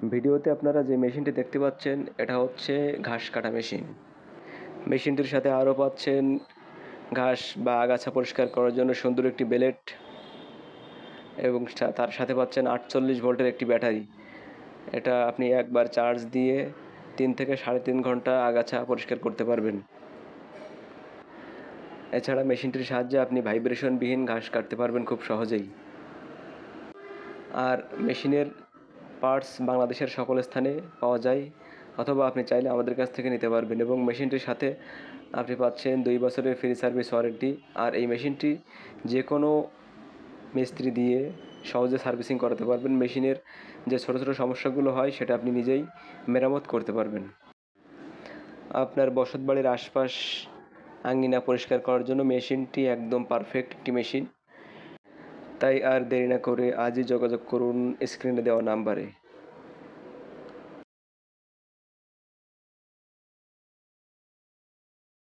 ভিডিওতে আপনারা যে মেশিনটি দেখতে পাচ্ছেন এটা হচ্ছে ঘাস কাটা মেশিন। মেশিনটির সাথে আরও পাচ্ছেন ঘাস বা আগাছা পরিষ্কার করার জন্য সুন্দর একটি ব্লেড এবং তার সাথে পাচ্ছেন 48 ভোল্টের একটি ব্যাটারি। এটা আপনি একবার চার্জ দিয়ে 3 থেকে 3.5 ঘন্টা আগাছা পরিষ্কার করতে পারবেন। এছাড়া মেশিনটির সাহায্যে আপনি ভাইব্রেশনবিহীন ঘাস কাটতে পারবেন খুব সহজেই। আর মেশিনের পার্টস বাংলাদেশের সকল স্থানে পাওয়া যায়, অথবা আপনি চাইলে আমাদের কাছ থেকে নিতে পারবেন। এবং মেশিনটির সাথে আপনি পাচ্ছেন 2 বছরের ফ্রি সার্ভিস ওয়ারেন্টি। আর এই মেশিনটি যে কোনো মিস্ত্রি দিয়ে সহজে সার্ভিসিং করাতে পারবেন। মেশিনের যে ছোটো ছোটো সমস্যাগুলো হয় সেটা আপনি নিজেই মেরামত করতে পারবেন। আপনার বসতবাড়ির আশপাশ আঙ্গিনা পরিষ্কার করার জন্য মেশিনটি একদম পারফেক্ট একটি মেশিন। তাই আর দেরি না করে আজই যোগাযোগ করুন স্ক্রিনে দেওয়া নাম্বারে।